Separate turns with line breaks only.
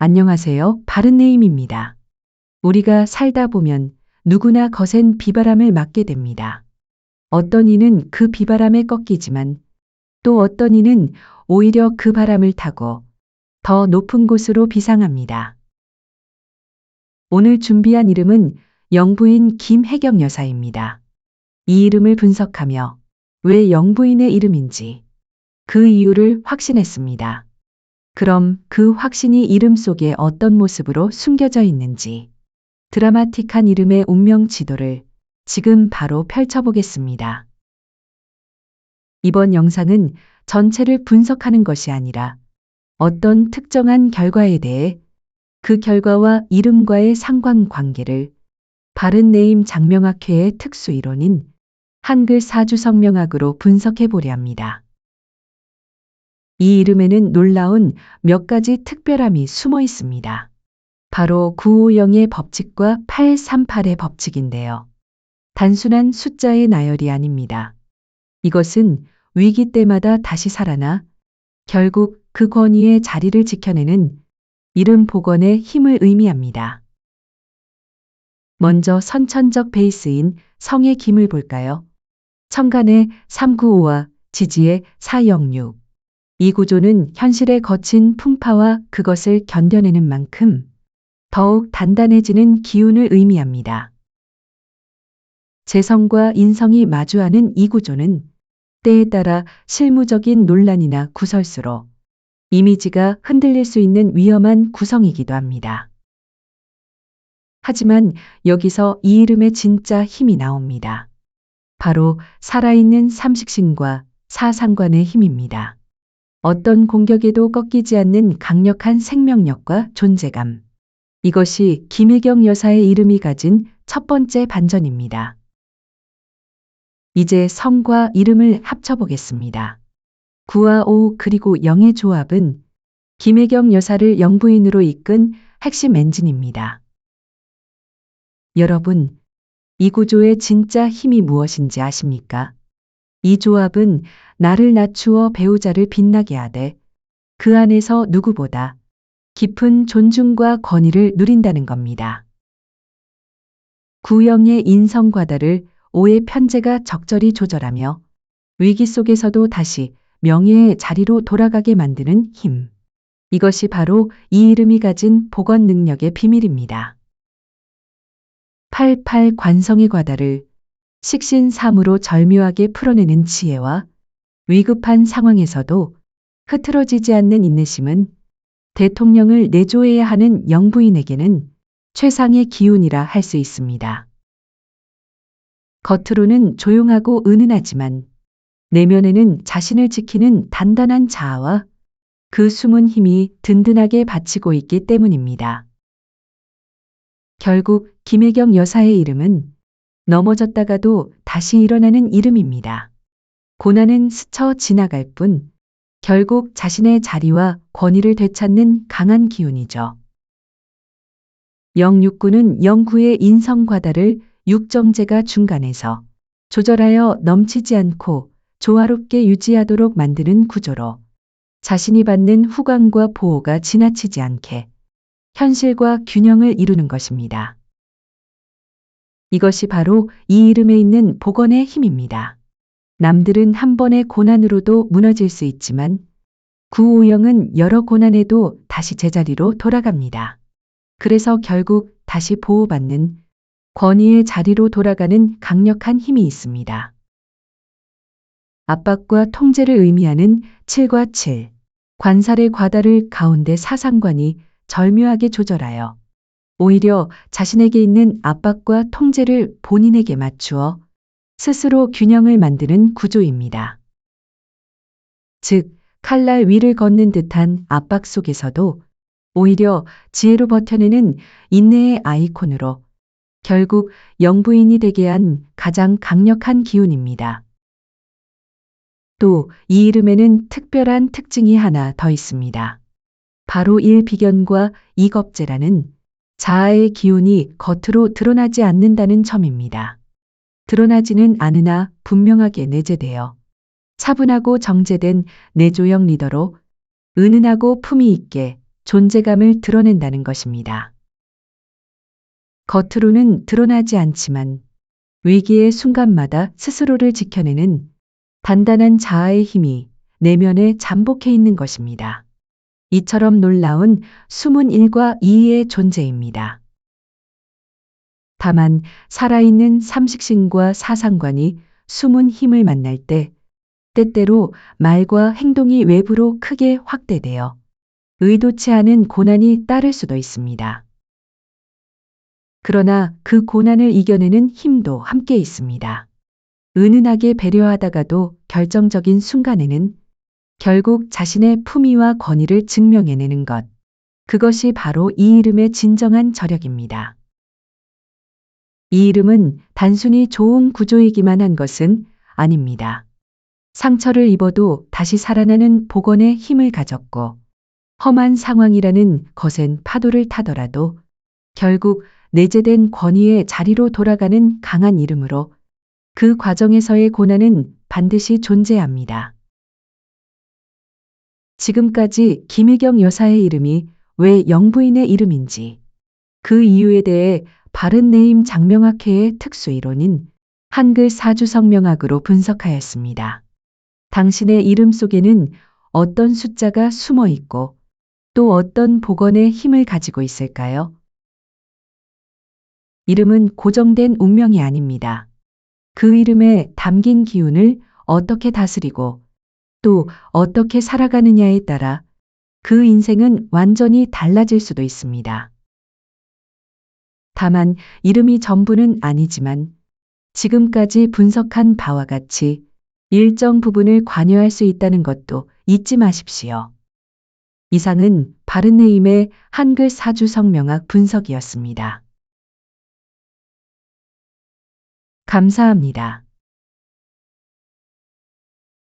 안녕하세요. 바른네임입니다. 우리가 살다 보면 누구나 거센 비바람을 맞게 됩니다. 어떤 이는 그 비바람에 꺾이지만 또 어떤 이는 오히려 그 바람을 타고 더 높은 곳으로 비상합니다. 오늘 준비한 이름은 영부인 김혜경 여사입니다. 이 이름을 분석하며 왜 영부인의 이름인지 그 이유를 확신했습니다. 그럼 그 확신이 이름 속에 어떤 모습으로 숨겨져 있는지 드라마틱한 이름의 운명 지도를 지금 바로 펼쳐보겠습니다. 이번 영상은 전체를 분석하는 것이 아니라 어떤 특정한 결과에 대해 그 결과와 이름과의 상관관계를 바른네임 장명학회의 특수 이론인 한글 사주성명학으로 분석해 보려 합니다. 이 이름에는 놀라운 몇 가지 특별함이 숨어 있습니다. 바로 950의 법칙과 838의 법칙인데요. 단순한 숫자의 나열이 아닙니다. 이것은 위기 때마다 다시 살아나 결국 그 권위의 자리를 지켜내는 이름 복원의 힘을 의미합니다. 먼저 선천적 베이스인 성의 김을 볼까요? 천간의 395와 지지의 406. 이 구조는 현실의 거친 풍파와 그것을 견뎌내는 만큼 더욱 단단해지는 기운을 의미합니다. 재성과 인성이 마주하는 이 구조는 때에 따라 실무적인 논란이나 구설수로 이미지가 흔들릴 수 있는 위험한 구성이기도 합니다. 하지만 여기서 이 이름의 진짜 힘이 나옵니다. 바로 살아있는 삼식신과 사상관의 힘입니다. 어떤 공격에도 꺾이지 않는 강력한 생명력과 존재감. 이것이 김혜경 여사의 이름이 가진 첫 번째 반전입니다. 이제 성과 이름을 합쳐보겠습니다. 9와 5 그리고 0의 조합은 김혜경 여사를 영부인으로 이끈 핵심 엔진입니다. 여러분, 이 구조의 진짜 힘이 무엇인지 아십니까? 이 조합은 나를 낮추어 배우자를 빛나게 하되 그 안에서 누구보다 깊은 존중과 권위를 누린다는 겁니다. 9영의 인성과다를 5의 편재가 적절히 조절하며 위기 속에서도 다시 명예의 자리로 돌아가게 만드는 힘. 이것이 바로 이 이름이 가진 복원 능력의 비밀입니다. 88 관성의 과다를 식신삼으로 절묘하게 풀어내는 지혜와 위급한 상황에서도 흐트러지지 않는 인내심은 대통령을 내조해야 하는 영부인에게는 최상의 기운이라 할 수 있습니다. 겉으로는 조용하고 은은하지만 내면에는 자신을 지키는 단단한 자아와 그 숨은 힘이 든든하게 받치고 있기 때문입니다. 결국 김혜경 여사의 이름은 넘어졌다가도 다시 일어나는 이름입니다. 고난은 스쳐 지나갈 뿐 결국 자신의 자리와 권위를 되찾는 강한 기운이죠. 069는 09의 인성과다를 육정제가 중간에서 조절하여 넘치지 않고 조화롭게 유지하도록 만드는 구조로 자신이 받는 후광과 보호가 지나치지 않게 현실과 균형을 이루는 것입니다. 이것이 바로 이 이름에 있는 복원의 힘입니다. 남들은 한 번의 고난으로도 무너질 수 있지만 950은 여러 고난에도 다시 제자리로 돌아갑니다. 그래서 결국 다시 보호받는 권위의 자리로 돌아가는 강력한 힘이 있습니다. 압박과 통제를 의미하는 7과 7. 관살의 과다를 가운데 사상관이 절묘하게 조절하여 오히려 자신에게 있는 압박과 통제를 본인에게 맞추어 스스로 균형을 만드는 구조입니다. 즉, 칼날 위를 걷는 듯한 압박 속에서도 오히려 지혜로 버텨내는 인내의 아이콘으로 결국 영부인이 되게 한 가장 강력한 기운입니다. 또 이 이름에는 특별한 특징이 하나 더 있습니다. 바로 일비견과 이겁제라는 자아의 기운이 겉으로 드러나지 않는다는 점입니다. 드러나지는 않으나 분명하게 내재되어 차분하고 정제된 내조형 리더로 은은하고 품위 있게 존재감을 드러낸다는 것입니다. 겉으로는 드러나지 않지만 위기의 순간마다 스스로를 지켜내는 단단한 자아의 힘이 내면에 잠복해 있는 것입니다. 이처럼 놀라운 숨은 일과 이의 존재입니다. 다만 살아있는 삼식신과 사상관이 숨은 힘을 만날 때 때때로 말과 행동이 외부로 크게 확대되어 의도치 않은 고난이 따를 수도 있습니다. 그러나 그 고난을 이겨내는 힘도 함께 있습니다. 은은하게 배려하다가도 결정적인 순간에는 결국 자신의 품위와 권위를 증명해내는 것. 그것이 바로 이 이름의 진정한 저력입니다. 이 이름은 단순히 좋은 구조이기만 한 것은 아닙니다. 상처를 입어도 다시 살아나는 복원의 힘을 가졌고, 험한 상황이라는 거센 파도를 타더라도 결국 내재된 권위의 자리로 돌아가는 강한 이름으로 그 과정에서의 고난은 반드시 존재합니다. 지금까지 김희경 여사의 이름이 왜 영부인의 이름인지, 그 이유에 대해 바른네임 장명학회의 특수 이론인 한글 사주성명학으로 분석하였습니다. 당신의 이름 속에는 어떤 숫자가 숨어 있고 또 어떤 복원의 힘을 가지고 있을까요? 이름은 고정된 운명이 아닙니다. 그 이름에 담긴 기운을 어떻게 다스리고 또 어떻게 살아가느냐에 따라 그 인생은 완전히 달라질 수도 있습니다. 다만 이름이 전부는 아니지만 지금까지 분석한 바와 같이 일정 부분을 관여할 수 있다는 것도 잊지 마십시오. 이상은 바른네임의 한글 사주성명학 분석이었습니다. 감사합니다.